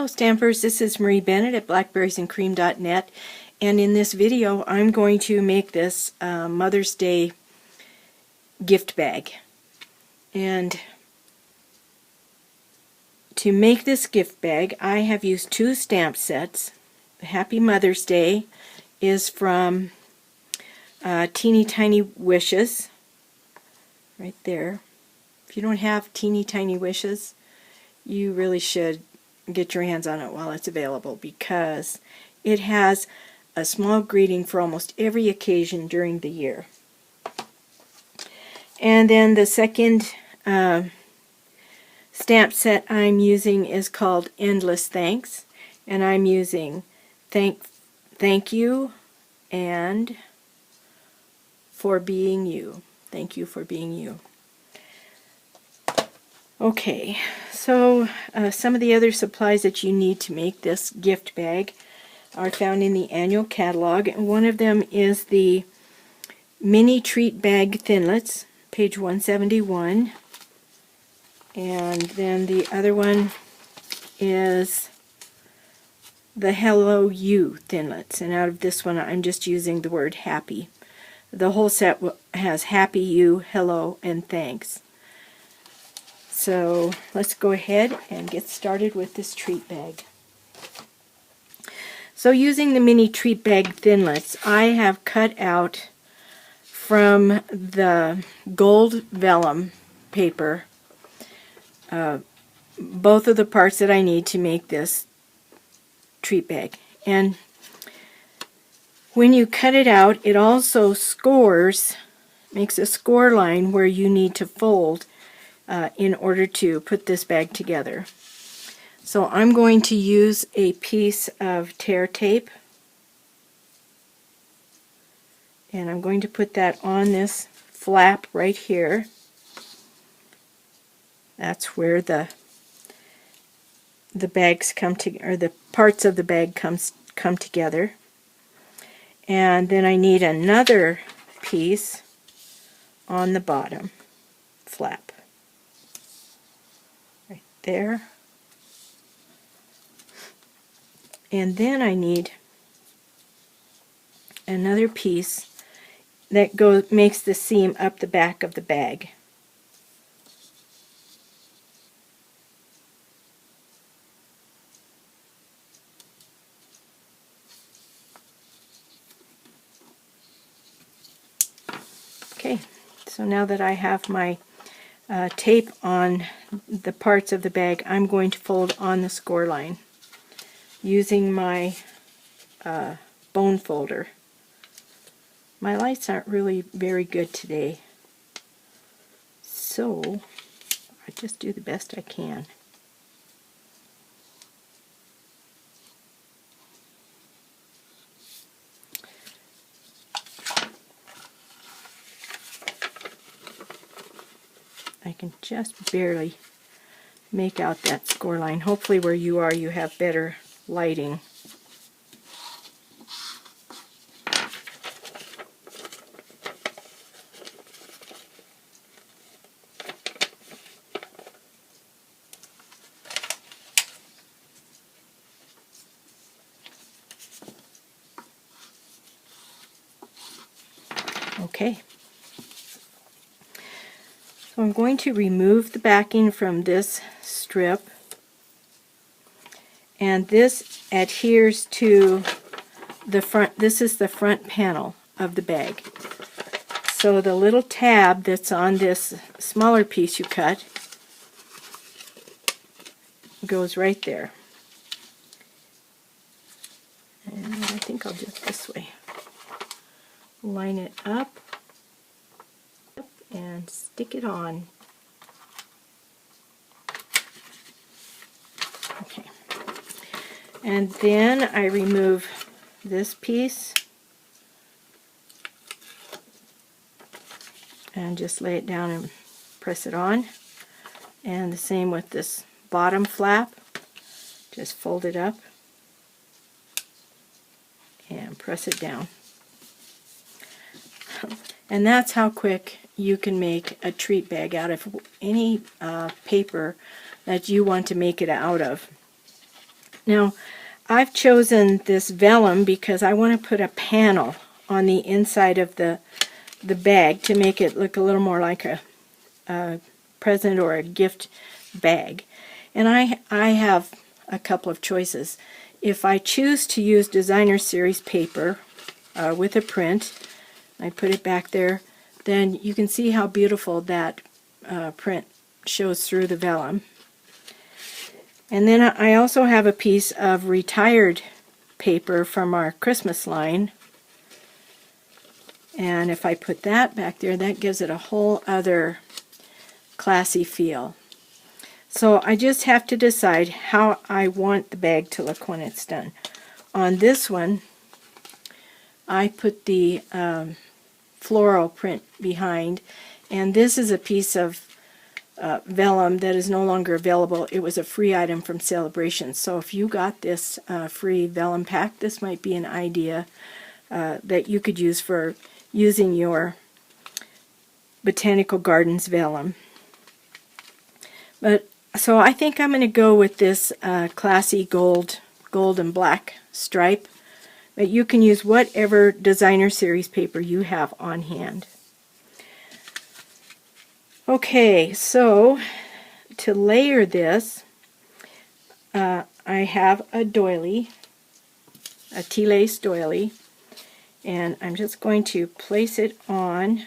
Stampers, this is Marie Bennett at blackberriesandcream.net, and in this video I'm going to make this Mother's Day gift bag. And to make this gift bag I have used two stamp sets. The Happy Mother's Day is from Teeny Tiny Wishes, right there. If you don't have Teeny Tiny Wishes, you really should get your hands on it while it's available, because it has a small greeting for almost every occasion during the year. And then the second stamp set I'm using is called Endless Thanks, and I'm using thank you and for being you. Thank you for being you. Okay, so some of the other supplies that you need to make this gift bag are found in the annual catalog, and one of them is the Mini Treat Bag Thinlits, page 171, and then the other one is the Hello You Thinlits, and out of this one I'm just using the word happy. The whole set has happy, you, hello, and thanks. So let's go ahead and get started with this treat bag. So using the Mini Treat Bag Thinlits, I have cut out from the gold vellum paper both of the parts that I need to make this treat bag. And when you cut it out, it also makes a score line where you need to fold in order to put this bag together. So I'm going to use a piece of tear tape, and I'm going to put that on this flap right here. That's where the bags come to, or the parts of the bag come together. And then I need another piece on the bottom flap. Right there. And then I need another piece that makes the seam up the back of the bag. Okay, so now that I have my tape on the parts of the bag, I'm going to fold on the score line using my bone folder. My lights aren't really very good today, so I just do the best I can. I can just barely make out that score line. Hopefully where you are you have better lighting. Okay. So I'm going to remove the backing from this strip, and this adheres to the front. This is the front panel of the bag. So the little tab that's on this smaller piece you cut goes right there. And I think I'll do it this way. Line it up and stick it on. Okay. And then I remove this piece and just lay it down and press it on. And the same with this bottom flap. Just fold it up and press it down. And that's how quick you can make a treat bag out of any paper that you want to make it out of. Now, I've chosen this vellum because I want to put a panel on the inside of the bag to make it look a little more like a present or a gift bag. And I have a couple of choices. If I choose to use designer series paper with a print, I put it back there, then you can see how beautiful that print shows through the vellum. And then I also have a piece of retired paper from our Christmas line. And if I put that back there, that gives it a whole other classy feel. So I just have to decide how I want the bag to look when it's done. On this one, I put the floral print behind, and this is a piece of vellum that is no longer available. It was a free item from Celebration. So if you got this free vellum pack, this might be an idea that you could use for using your Botanical Gardens vellum. But so I think I'm going to go with this classy gold and black stripe. But you can use whatever designer series paper you have on hand. Okay, so to layer this, I have a doily, a tea lace doily, and I'm just going to place it on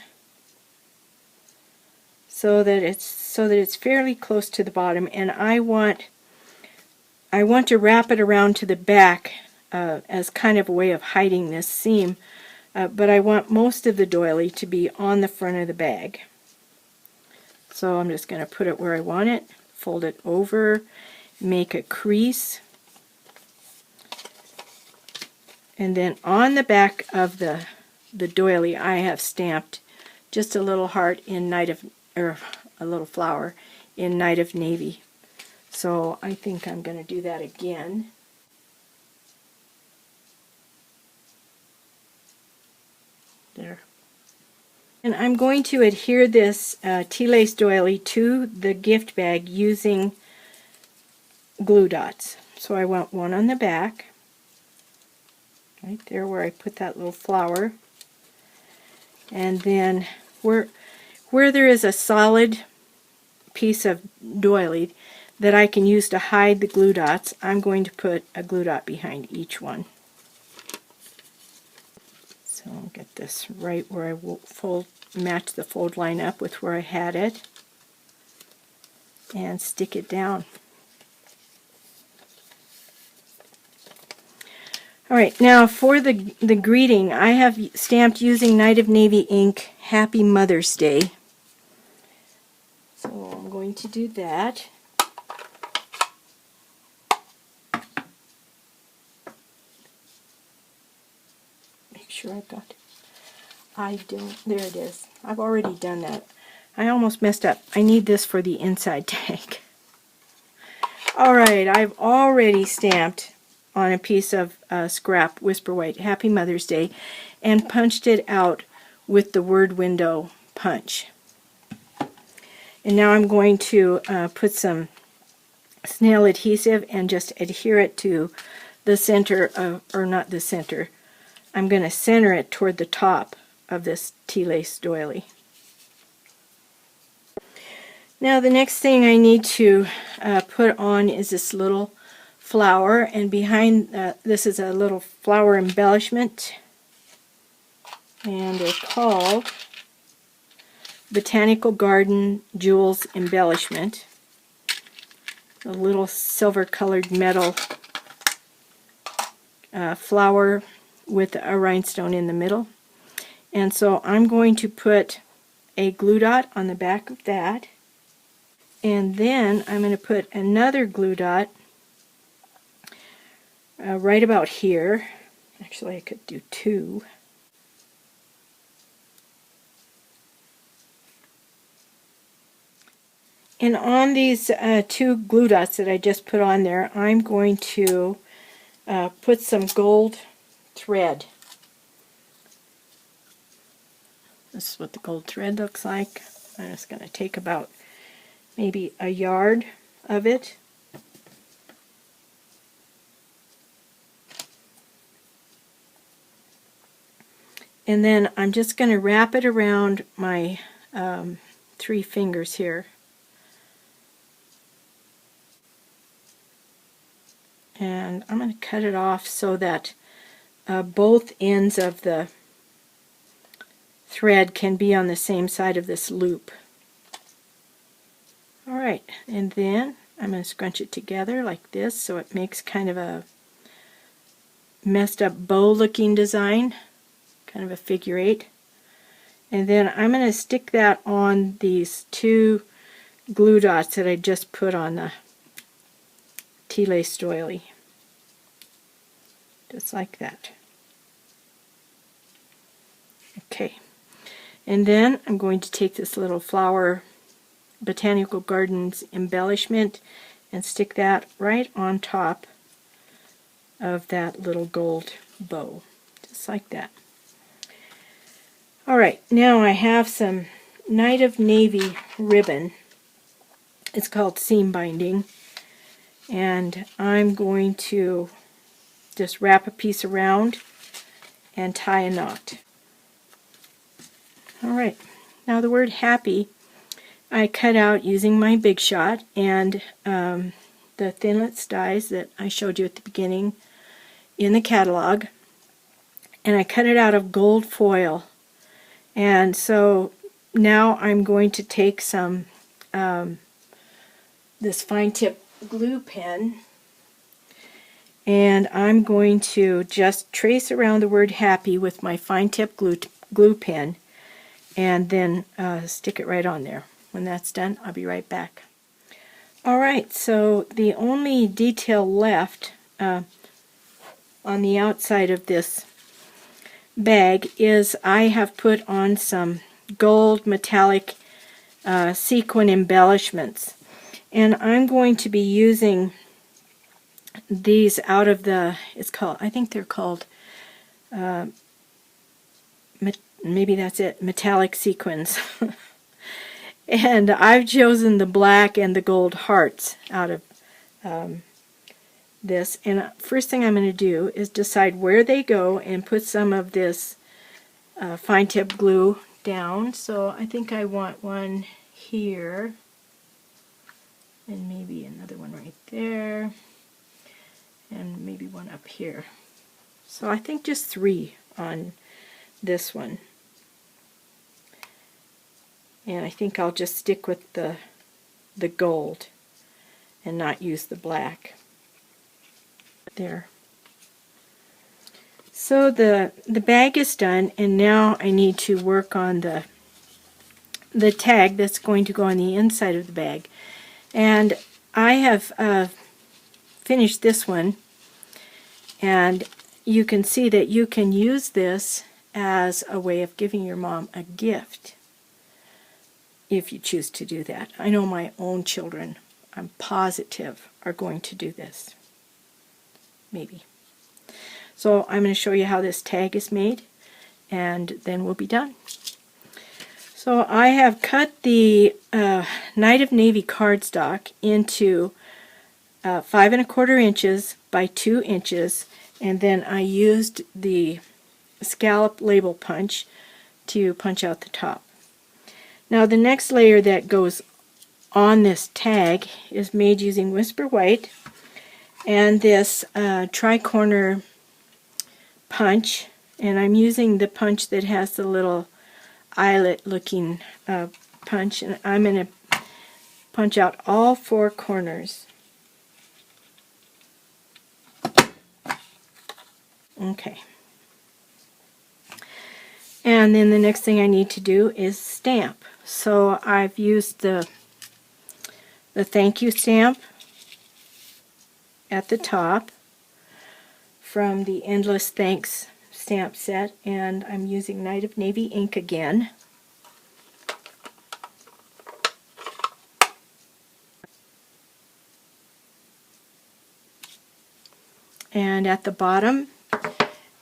so that it's fairly close to the bottom, and I want to wrap it around to the back as kind of a way of hiding this seam, but I want most of the doily to be on the front of the bag. So I'm just going to put it where I want it, fold it over, make a crease, and then on the back of the doily I have stamped just a little heart in a little flower in Night of Navy. So I think I'm going to do that again. There. And I'm going to adhere this tea lace doily to the gift bag using glue dots. So I want one on the back, right there where I put that little flower. And then where there is a solid piece of doily that I can use to hide the glue dots, I'm going to put a glue dot behind each one. So I'll get this right where I will match the fold line up with where I had it, and stick it down. Alright, now for the greeting, I have stamped using Night of Navy ink, Happy Mother's Day. So I'm going to do that. Make sure I've got it. I don't. There it is. I've already done that. I almost messed up. I need this for the inside tag. Alright, I've already stamped on a piece of scrap Whisper White Happy Mother's Day and punched it out with the word window punch. And now I'm going to put some snail adhesive and just adhere it to the center, or not the center. I'm going to center it toward the top of this tea lace doily. Now the next thing I need to put on is this little flower, and behind this is a little flower embellishment, and they're called Botanical Garden Jewels Embellishment. A little silver colored metal flower with a rhinestone in the middle. And so I'm going to put a glue dot on the back of that, and then I'm going to put another glue dot right about here. Actually, I could do two. And on these two glue dots that I just put on there, I'm going to put some gold thread. This is what the gold thread looks like. I'm just going to take about maybe a yard of it. And then I'm just going to wrap it around my 3 fingers here. And I'm going to cut it off so that both ends of the thread can be on the same side of this loop. Alright, and then I'm going to scrunch it together like this so it makes kind of a messed up bow looking design, kind of a figure 8. And then I'm going to stick that on these 2 glue dots that I just put on the tea lace doily. Just like that. Okay. And then I'm going to take this little flower Botanical Gardens embellishment and stick that right on top of that little gold bow. Just like that. Alright, now I have some Night of Navy ribbon. It's called seam binding. And I'm going to just wrap a piece around and tie a knot. Alright, now the word happy I cut out using my Big Shot and the Thinlits dies that I showed you at the beginning in the catalog. And I cut it out of gold foil. And so now I'm going to take some this fine tip glue pen and I'm going to just trace around the word happy with my fine tip glue pen and then stick it right on there. When that's done, I'll be right back. Alright, so the only detail left on the outside of this bag is I have put on some gold metallic sequin embellishments. And I'm going to be using these out of the, I think they're called, maybe that's it, metallic sequins. And I've chosen the black and the gold hearts out of this. And first thing I'm going to do is decide where they go and put some of this fine tip glue down. So I think I want one here. And maybe another one right there. And maybe one up here. So I think just 3 on this one. And I think I'll just stick with the gold and not use the black. There. So the bag is done, and now I need to work on the tag that's going to go on the inside of the bag. And I have finished this one, and you can see that you can use this as a way of giving your mom a gift if you choose to do that. I know my own children, I'm positive, are going to do this. Maybe. So I'm going to show you how this tag is made, and then we'll be done. So I have cut the Night of Navy cardstock into 5 1/4 inches by 2 inches, and then I used the scallop label punch to punch out the top. Now the next layer that goes on this tag is made using Whisper White and this tri-corner punch, and I'm using the punch that has the little eyelet looking punch, and I'm going to punch out all 4 corners. Okay. And then the next thing I need to do is stamp. So I've used the thank you stamp at the top from the Endless Thanks stamp set, and I'm using Night of Navy ink again. And at the bottom,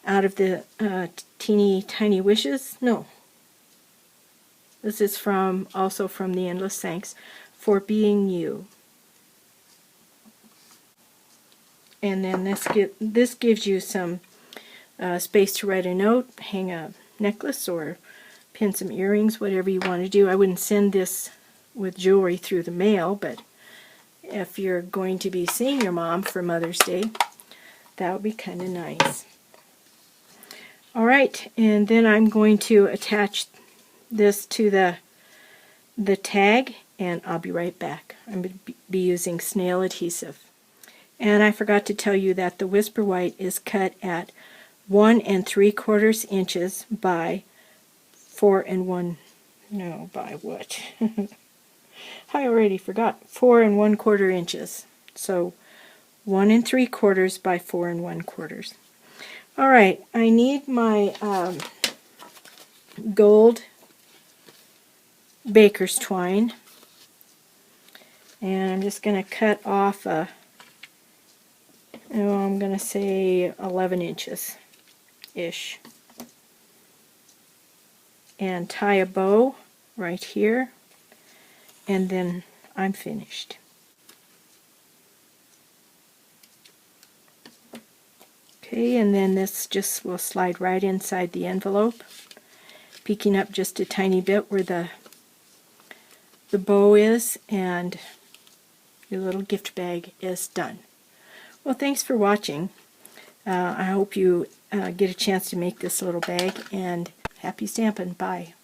out of the teeny tiny wishes, no, this is also from the Endless Thanks, for being you. And then this gives you some space to write a note, hang a necklace or pin some earrings, whatever you want to do. I wouldn't send this with jewelry through the mail, but if you're going to be seeing your mom for Mother's Day, that would be kind of nice. Alright, and then I'm going to attach this to the tag, and I'll be right back. I'm going to be using snail adhesive. And I forgot to tell you that the Whisper White is cut at 1 3/4 inches by 4 1. No, by what? I already forgot. 4 1/4 inches. So 1 3/4 by 4 1/4. Alright, I need my gold baker's twine, and I'm just going to cut off I'm going to say 11 inches ish, and tie a bow right here, and then I'm finished. Okay, and then this just will slide right inside the envelope, peeking up just a tiny bit where the bow is, and your little gift bag is done. Well, thanks for watching. I hope you get a chance to make this little bag, and happy stamping. Bye.